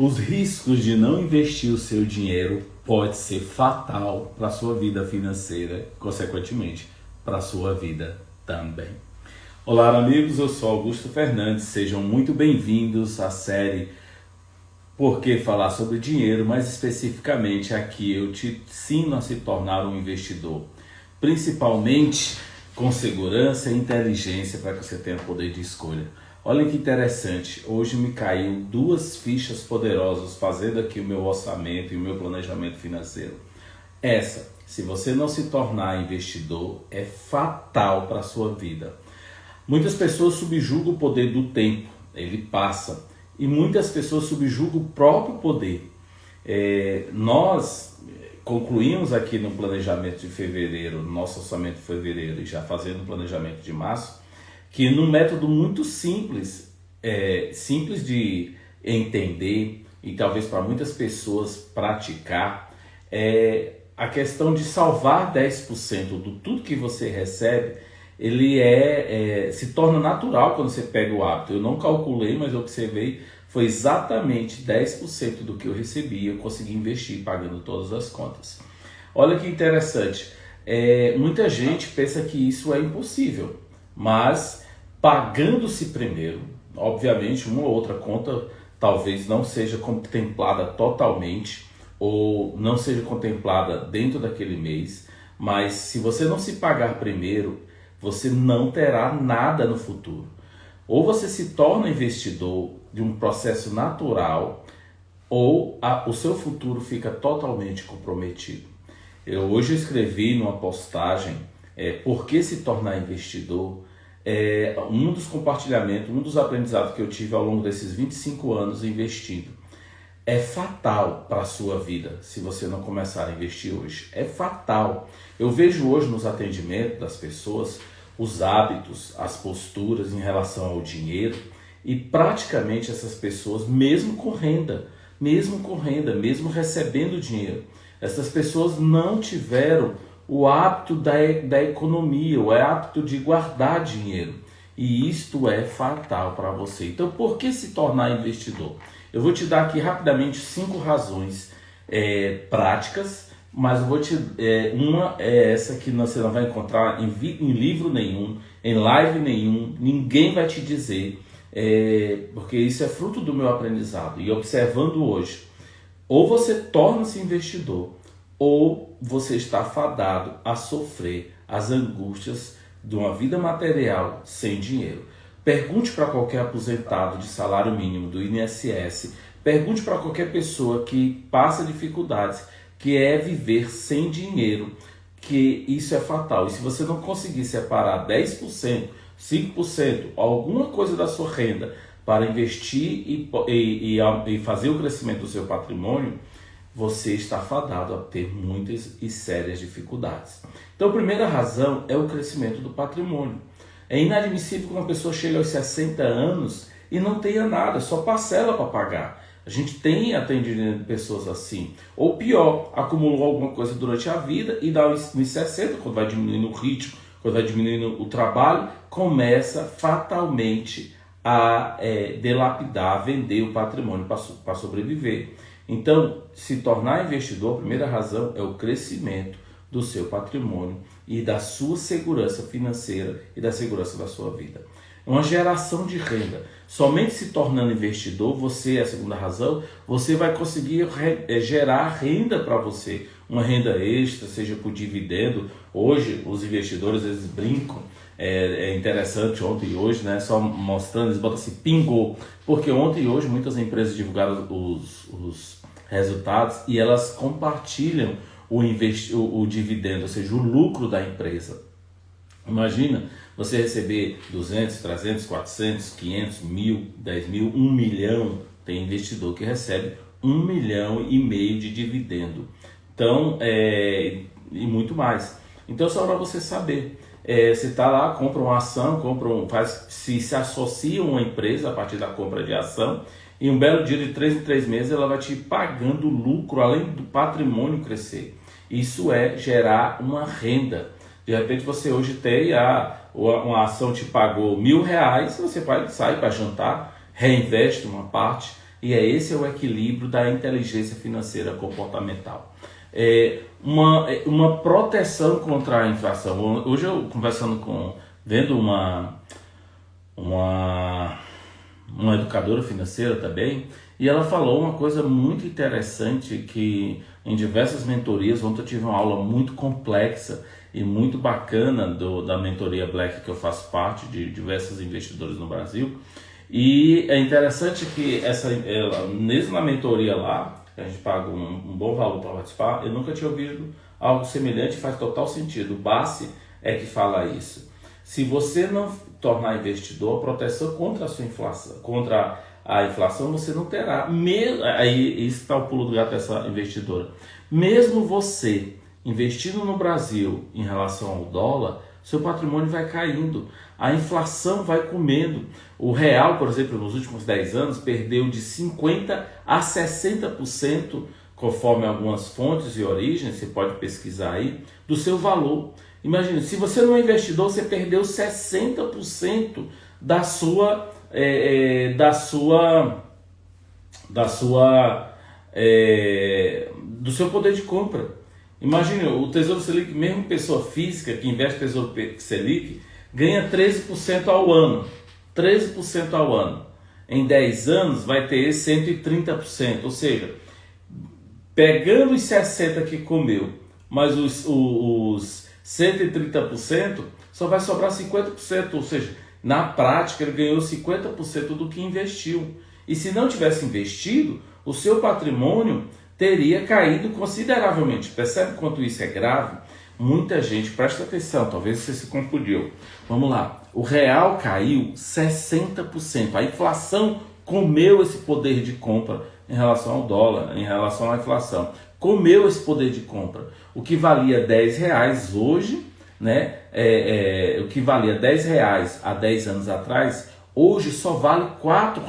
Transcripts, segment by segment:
Os riscos de não investir o seu dinheiro pode ser fatal para a sua vida financeira, consequentemente, para a sua vida também. Olá, amigos, eu sou Augusto Fernandes, sejam muito bem-vindos à série Por que Falar sobre Dinheiro, mais especificamente aqui eu te ensino a se tornar um investidor, principalmente com segurança e inteligência para que você tenha poder de escolha. Olha que interessante, hoje me caiu duas fichas poderosas fazendo aqui o meu orçamento e o meu planejamento financeiro. Essa, se você não se tornar investidor, é fatal para a sua vida. Muitas pessoas subjugam o poder do tempo, ele passa, e muitas pessoas subjugam o próprio poder. Nós concluímos aqui no planejamento de fevereiro, nosso orçamento de fevereiro, e já fazendo o planejamento de março, que num método muito simples, simples de entender e talvez para muitas pessoas praticar, a questão de salvar 10% do tudo que você recebe, ele se torna natural quando você pega o hábito. Eu não calculei, mas eu observei, foi exatamente 10% do que eu recebi, eu consegui investir pagando todas as contas. Olha que interessante, muita gente pensa que isso é impossível, mas pagando-se primeiro, obviamente uma ou outra conta talvez não seja contemplada totalmente ou não seja contemplada dentro daquele mês, mas se você não se pagar primeiro, você não terá nada no futuro. Ou você se torna investidor de um processo natural, ou o seu futuro fica totalmente comprometido. Hoje eu escrevi numa postagem por que se tornar investidor. Um dos compartilhamentos, um dos aprendizados que eu tive ao longo desses 25 anos investindo. É fatal para a sua vida se você não começar a investir hoje. É fatal. Eu vejo hoje nos atendimentos das pessoas os hábitos, as posturas em relação ao dinheiro, e praticamente essas pessoas, mesmo com renda, mesmo recebendo dinheiro, essas pessoas não tiveram o hábito da economia, o hábito de guardar dinheiro. E isto é fatal para você. Então, por que se tornar investidor? Eu vou te dar aqui rapidamente 5 razões práticas, mas eu vou uma é essa que você não vai encontrar em livro nenhum, em live nenhum, ninguém vai te dizer, porque isso é fruto do meu aprendizado. E observando hoje, ou você torna-se investidor, ou você está fadado a sofrer as angústias de uma vida material sem dinheiro. Pergunte para qualquer aposentado de salário mínimo do INSS, pergunte para qualquer pessoa que passa dificuldades, que é viver sem dinheiro, que isso é fatal. E se você não conseguir separar 10%, 5%, alguma coisa da sua renda para investir e fazer o crescimento do seu patrimônio, você está fadado a ter muitas e sérias dificuldades. Então, a primeira razão é o crescimento do patrimônio. É inadmissível que uma pessoa chegue aos 60 anos e não tenha nada, só parcela para pagar. A gente tem atendido pessoas assim. Ou pior, acumulou alguma coisa durante a vida e dá uns 60, quando vai diminuindo o ritmo, quando vai diminuindo o trabalho, começa fatalmente a delapidar, a vender o patrimônio para sobreviver. Então, se tornar investidor, a primeira razão é o crescimento do seu patrimônio e da sua segurança financeira e da segurança da sua vida. Uma geração de renda. Somente se tornando investidor, a segunda razão, você vai conseguir gerar renda para você. Uma renda extra, seja por dividendo. Hoje, os investidores, eles brincam. É interessante, ontem e hoje, né, só mostrando, eles botam assim, pingou. Porque ontem e hoje, muitas empresas divulgaram os resultados e elas compartilham o dividendo, ou seja, o lucro da empresa. Imagina você receber 200, 300, 400, 500, 1.000, 10 mil, 1 milhão. Tem investidor que recebe 1,5 milhão de dividendo. Então, e muito mais. Então, só para você saber, você está lá, compra uma ação, se associa a uma empresa a partir da compra de ação, e um belo dia de 3 em 3 meses ela vai te pagando lucro, além do patrimônio crescer. Isso é gerar uma renda. De repente você hoje tem uma ação te pagou R$1.000, você sai para jantar, reinveste uma parte, E esse é o equilíbrio da inteligência financeira comportamental. Uma proteção contra a inflação. Hoje eu vendo uma educadora financeira também, e ela falou uma coisa muito interessante que em diversas mentorias, ontem eu tive uma aula muito complexa e muito bacana da mentoria Black, que eu faço parte, de diversos investidores no Brasil. E é interessante que mesmo na mentoria lá, que a gente paga um bom valor para participar, eu nunca tinha ouvido algo semelhante, faz total sentido. O Bassi é que fala isso. Se você não tornar investidor, a proteção contra a sua inflação, contra a inflação você não terá. Aí está o pulo do gato dessa investidora. Mesmo você investindo no Brasil em relação ao dólar, seu patrimônio vai caindo, a inflação vai comendo. O real, por exemplo, nos últimos 10 anos, perdeu de 50% a 60%, conforme algumas fontes e origens, você pode pesquisar aí, do seu valor. Imagina, se você não é investidor, você perdeu 60% do seu poder de compra. Imagine, o Tesouro Selic, mesmo pessoa física que investe no Tesouro Selic, ganha 13% ao ano. 13% ao ano. Em 10 anos vai ter 130%. Ou seja, pegando os 60% que comeu, mas os 130%, só vai sobrar 50%. Ou seja, na prática ele ganhou 50% do que investiu. E se não tivesse investido, o seu patrimônio teria caído consideravelmente. Percebe quanto isso é grave? Muita gente, presta atenção, talvez você se confundiu. Vamos lá, o real caiu 60%. A inflação comeu esse poder de compra em relação ao dólar, em relação à inflação. Comeu esse poder de compra. O que valia R$10 hoje, né? O que valia R$10 há 10 anos atrás, hoje só vale R$4.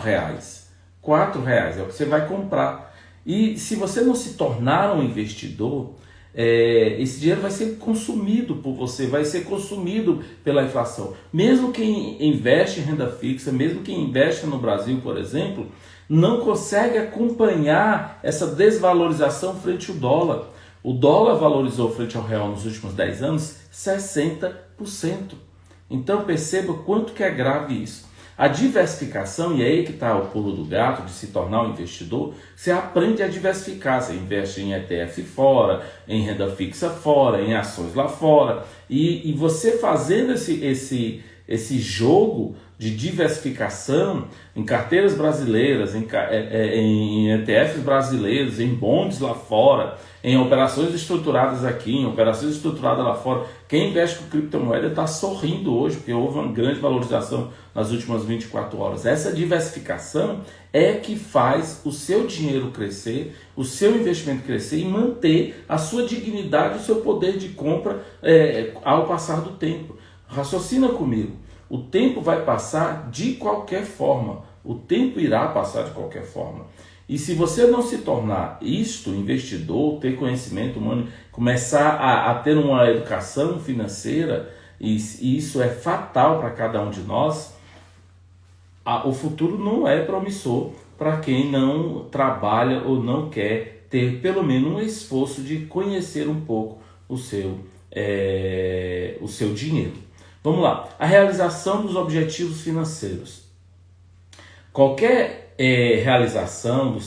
R$4 é o que você vai comprar. E se você não se tornar um investidor, esse dinheiro vai ser consumido por você, vai ser consumido pela inflação. Mesmo quem investe em renda fixa, mesmo quem investe no Brasil, por exemplo, não consegue acompanhar essa desvalorização frente ao dólar. O dólar valorizou frente ao real nos últimos 10 anos 60%. Então perceba quanto que é grave isso. A diversificação, e é aí que está o pulo do gato de se tornar um investidor, você aprende a diversificar, você investe em ETF fora, em renda fixa fora, em ações lá fora, e você fazendo esse jogo de diversificação em carteiras brasileiras, em ETFs brasileiros, em bonds lá fora, em operações estruturadas aqui, em operações estruturadas lá fora. Quem investe com criptomoeda está sorrindo hoje, porque houve uma grande valorização nas últimas 24 horas. Essa diversificação é que faz o seu dinheiro crescer, o seu investimento crescer e manter a sua dignidade, o seu poder de compra ao passar do tempo. Raciocina comigo. O tempo vai passar de qualquer forma. O tempo irá passar de qualquer forma. E se você não se tornar investidor, ter conhecimento humano, começar a ter uma educação financeira, e isso é fatal para cada um de nós, o futuro não é promissor para quem não trabalha ou não quer ter pelo menos um esforço de conhecer um pouco o seu dinheiro. Vamos lá, a realização dos objetivos financeiros. Qualquer realização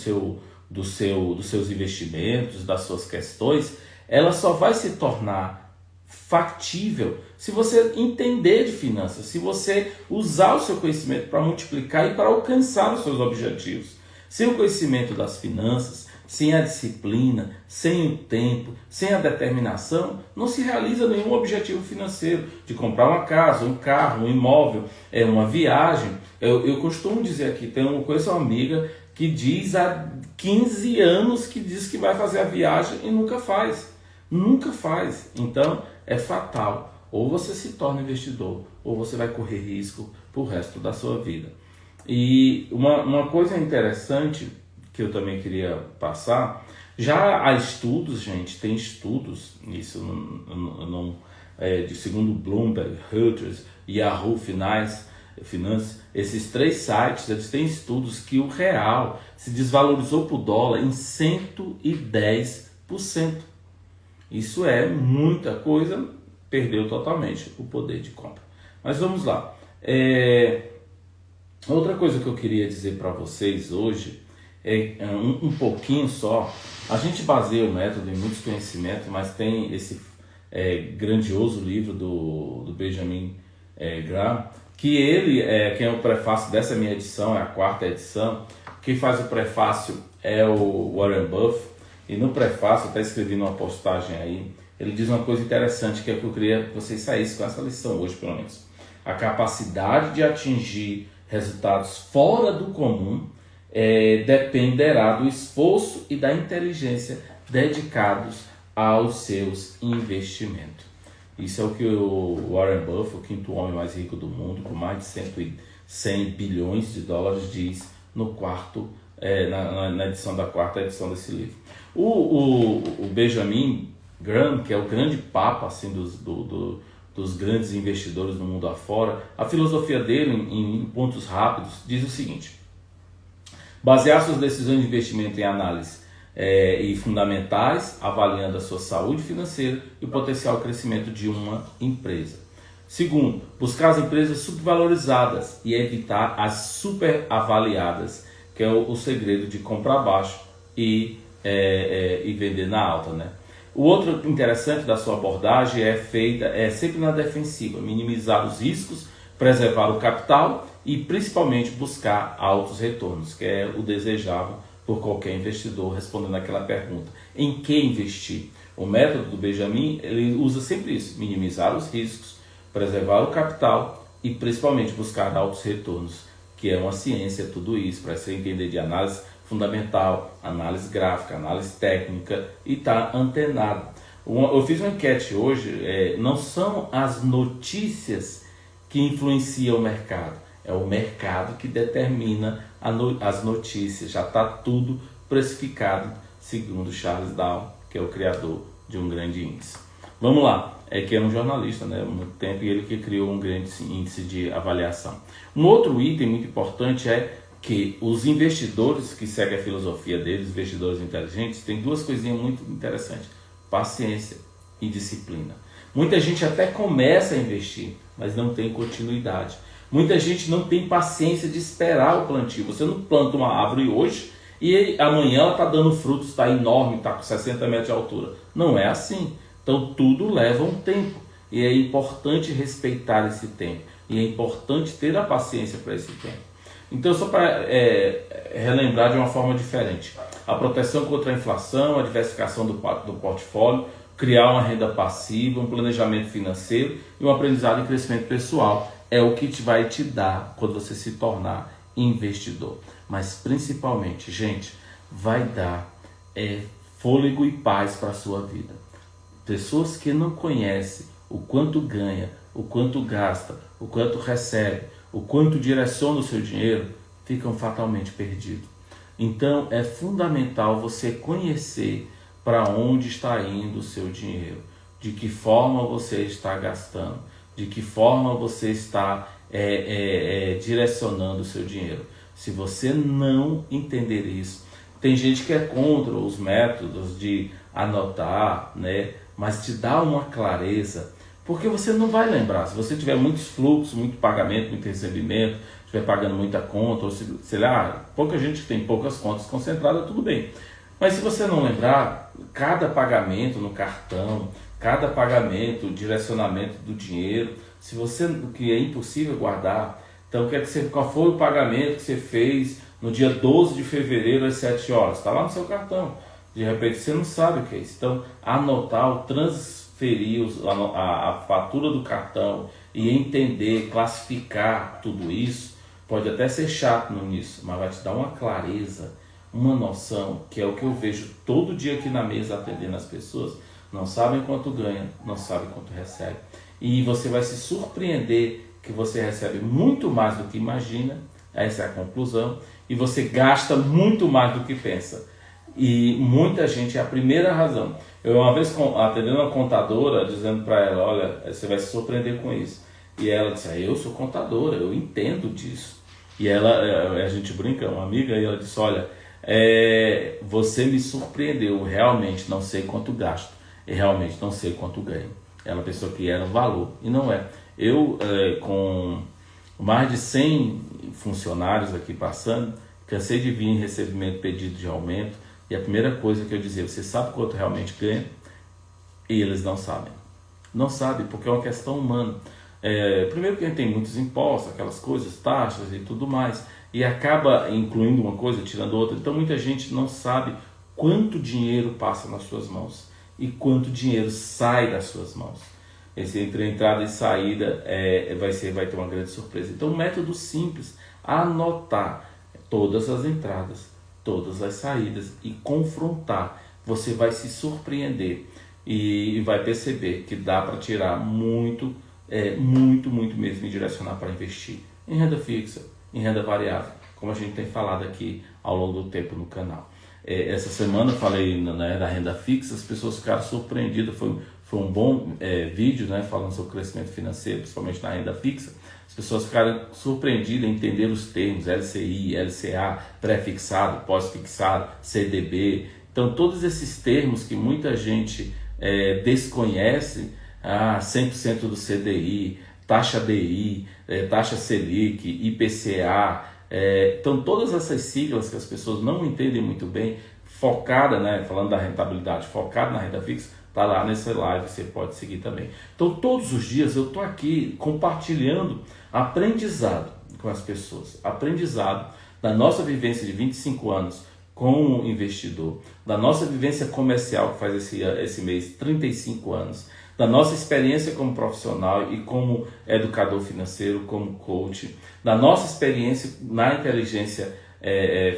dos seus investimentos, das suas questões, ela só vai se tornar factível se você entender de finanças, se você usar o seu conhecimento para multiplicar e para alcançar os seus objetivos. Sem o conhecimento das finanças, sem a disciplina, sem o tempo, sem a determinação, não se realiza nenhum objetivo financeiro de comprar uma casa, um carro, um imóvel, uma viagem. Eu costumo dizer aqui, conheço uma amiga que diz há 15 anos que diz que vai fazer a viagem e nunca faz. Nunca faz. Então é fatal. Ou você se torna investidor, ou você vai correr risco para o resto da sua vida. E uma coisa interessante que eu também queria passar, já há estudos, gente, tem estudos, isso segundo Bloomberg, Reuters, Yahoo Finance, Finance, esses 3 sites, eles têm estudos que o real se desvalorizou para o dólar em 110%. Isso é muita coisa, perdeu totalmente o poder de compra. Mas vamos lá. Outra coisa que eu queria dizer para vocês hoje é um pouquinho só. A gente baseia o método em muitos conhecimentos, mas tem esse grandioso livro do Benjamin Graham, que ele, quem é o prefácio dessa minha edição, é a 4ª edição. Quem faz o prefácio é o Warren Buffett, e no prefácio, até escrevi numa postagem aí, ele diz uma coisa interessante, que é que eu queria que vocês saíssem com essa lição hoje, pelo menos. A capacidade de atingir resultados fora do comum dependerá do esforço e da inteligência dedicados aos seus investimentos. Isso é o que o Warren Buffett, o 5º homem mais rico do mundo, com mais de 100 bilhões de dólares, diz no na edição da 4ª edição desse livro. O Benjamin Graham, que é o grande papa assim, dos grandes investidores do mundo afora, a filosofia dele, em pontos rápidos, diz o seguinte: basear suas decisões de investimento em análise e fundamentais, avaliando a sua saúde financeira e o potencial crescimento de uma empresa. Segundo, buscar as empresas subvalorizadas e evitar as superavaliadas, que é o segredo de comprar baixo e vender na alta, né? O outro interessante da sua abordagem é sempre na defensiva, minimizar os riscos, preservar o capital e principalmente buscar altos retornos, que é o desejável por qualquer investidor, respondendo aquela pergunta: em que investir? O método do Benjamin, ele usa sempre isso: minimizar os riscos, preservar o capital e principalmente buscar altos retornos, que é uma ciência tudo isso, para você entender de análise fundamental, análise gráfica, análise técnica e tá antenado. Eu fiz uma enquete hoje, não são as notícias que influenciam o mercado, é o mercado que determina as notícias, já está tudo precificado, segundo Charles Dow, que é o criador de um grande índice. Vamos lá, que é um jornalista, né, há muito tempo, e ele que criou um grande índice de avaliação. Um outro item muito importante é que os investidores que seguem a filosofia deles, investidores inteligentes, têm 2 coisinhas muito interessantes: paciência e disciplina. Muita gente até começa a investir, mas não tem continuidade. Muita gente não tem paciência de esperar o plantio. Você não planta uma árvore hoje e amanhã ela está dando frutos, está enorme, está com 60 metros de altura. Não é assim. Então tudo leva um tempo e é importante respeitar esse tempo. E é importante ter a paciência para esse tempo. Então, só para relembrar de uma forma diferente: a proteção contra a inflação, a diversificação do portfólio, criar uma renda passiva, um planejamento financeiro e um aprendizado e crescimento pessoal é o que vai te dar quando você se tornar investidor. Mas principalmente, gente, vai dar fôlego e paz para a sua vida. Pessoas que não conhecem o quanto ganha, o quanto gasta, o quanto recebe, o quanto direciona o seu dinheiro, ficam fatalmente perdidos. Então é fundamental você conhecer para onde está indo o seu dinheiro, de que forma você está gastando, de que forma você está direcionando o seu dinheiro. Se você não entender isso, tem gente que é contra os métodos de anotar, né? Mas te dá uma clareza, porque você não vai lembrar. Se você tiver muitos fluxos, muito pagamento, muito recebimento, estiver pagando muita conta, ou sei lá, pouca gente tem poucas contas concentradas, tudo bem. Mas se você não lembrar, cada pagamento no cartão, cada pagamento, direcionamento do dinheiro, se você, que é impossível guardar, então quer dizer, qual foi o pagamento que você fez no dia 12 de fevereiro às 7 horas? Está lá no seu cartão. De repente você não sabe o que é isso. Então, anotar, transferir a fatura do cartão e entender, classificar tudo isso, pode até ser chato no início, mas vai te dar uma clareza, uma noção, que é o que eu vejo todo dia aqui na mesa atendendo as pessoas. Não sabem quanto ganha, não sabem quanto recebe. E você vai se surpreender que você recebe muito mais do que imagina, essa é a conclusão, e você gasta muito mais do que pensa. E muita gente, é a primeira razão. Eu uma vez atendendo uma contadora, dizendo para ela: olha, você vai se surpreender com isso. E ela disse, eu sou contadora, eu entendo disso. E ela, a gente brinca, uma amiga, e ela disse, olha, você me surpreendeu, eu realmente não sei quanto gasto, e realmente não sei quanto ganho. Ela pensou que era um valor, e não é. Eu, com mais de 100 funcionários aqui passando, cansei de vir em recebimento pedido de aumento, e a primeira coisa que eu dizia, você sabe quanto realmente ganha? E eles não sabem. Não sabem, porque é uma questão humana. Primeiro que a gente tem muitos impostos, aquelas coisas, taxas e tudo mais, e acaba incluindo uma coisa, tirando outra. Então muita gente não sabe quanto dinheiro passa nas suas mãos e quanto dinheiro sai das suas mãos. Esse entre entrada e saída vai ter uma grande surpresa. Então um método simples, anotar todas as entradas, todas as saídas e confrontar. Você vai se surpreender e vai perceber que dá para tirar muito mesmo e direcionar para investir em renda fixa, em renda variável, como a gente tem falado aqui ao longo do tempo no canal. Essa semana eu falei da renda fixa, as pessoas ficaram surpreendidas, foi um bom vídeo, né, falando sobre crescimento financeiro, principalmente na renda fixa. As pessoas ficaram surpreendidas em entender os termos LCI, LCA, pré-fixado, pós-fixado, CDB. Então todos esses termos que muita gente desconhece, 100% do CDI, taxa DI, taxa Selic, IPCA, então todas essas siglas que as pessoas não entendem muito bem, focada, né, falando da rentabilidade, focada na renda fixa, está lá nessa live, você pode seguir também. Então todos os dias eu estou aqui compartilhando aprendizado com as pessoas, aprendizado da nossa vivência de 25 anos como investidor, da nossa vivência comercial que faz esse mês 35 anos, da nossa experiência como profissional e como educador financeiro, como coach, da nossa experiência na inteligência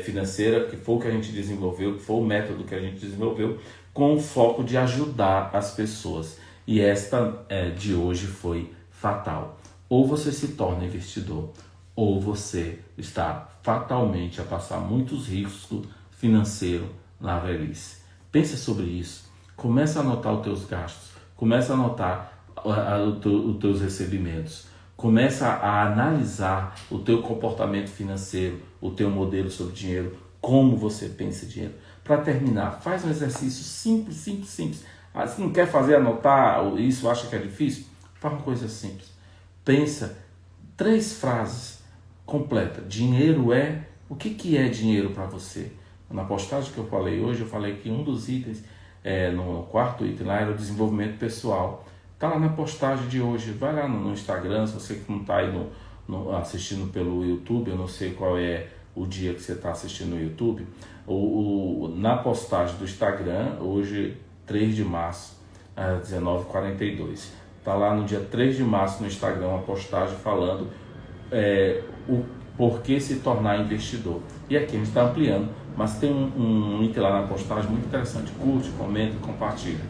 financeira, que foi o que a gente desenvolveu, que foi o método que a gente desenvolveu, com o foco de ajudar as pessoas. E esta de hoje foi fatal. Ou você se torna investidor, ou você está fatalmente a passar muitos riscos financeiros na velhice. Pense sobre isso. Comece a anotar os teus gastos. Começa a anotar os teus recebimentos. Começa a analisar o teu comportamento financeiro, o teu modelo sobre dinheiro, como você pensa em dinheiro. Para terminar, faz um exercício simples. Se não quer fazer, anotar, isso acha que é difícil? Faz uma coisa simples. Pensa 3 frases completas. Dinheiro é... O que é dinheiro para você? Na postagem que eu falei hoje, eu falei que um dos itens... no 4º item lá era o desenvolvimento pessoal. Está lá na postagem de hoje. Vai lá no Instagram, se você que não está aí assistindo pelo YouTube, eu não sei qual é o dia que você está assistindo no YouTube. Na postagem do Instagram, hoje 3 de março, às 19h42. Está lá no dia 3 de março no Instagram uma postagem falando o porquê se tornar investidor. E aqui a gente está ampliando, mas tem um link lá na postagem muito interessante. Curte, comenta, compartilha.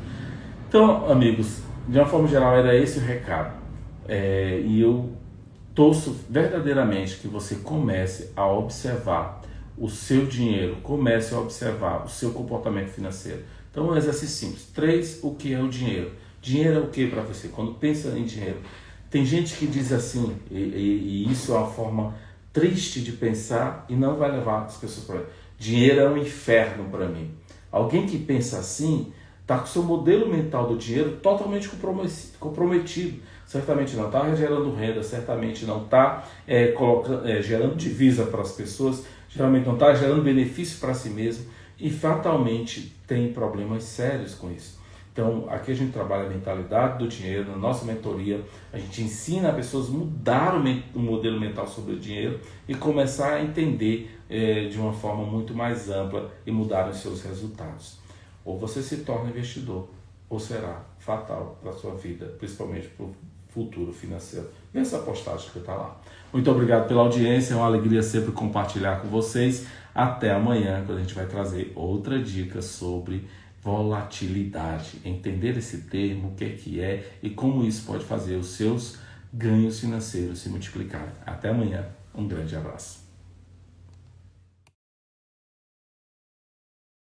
Então, amigos, de uma forma geral era esse o recado. E eu torço verdadeiramente que você comece a observar o seu dinheiro, comece a observar o seu comportamento financeiro. Então, um exercício simples. 3, o que é o dinheiro? Dinheiro é o que para você? Quando pensa em dinheiro, tem gente que diz assim, e isso é uma forma triste de pensar e não vai levar as pessoas para ele. Dinheiro é um inferno para mim. Alguém que pensa assim está com o seu modelo mental do dinheiro totalmente comprometido. Certamente não está gerando renda, certamente não está gerando divisa para as pessoas, geralmente não está gerando benefício para si mesmo e fatalmente tem problemas sérios com isso. Então, aqui a gente trabalha a mentalidade do dinheiro, na nossa mentoria, a gente ensina as pessoas a mudar o modelo mental sobre o dinheiro e começar a entender de uma forma muito mais ampla e mudar os seus resultados. Ou você se torna investidor, ou será fatal para a sua vida, principalmente para o futuro financeiro. Nessa postagem que está lá. Muito obrigado pela audiência, é uma alegria sempre compartilhar com vocês. Até amanhã, quando a gente vai trazer outra dica sobre volatilidade, entender esse termo, o que é e como isso pode fazer os seus ganhos financeiros se multiplicarem. Até amanhã, um grande abraço.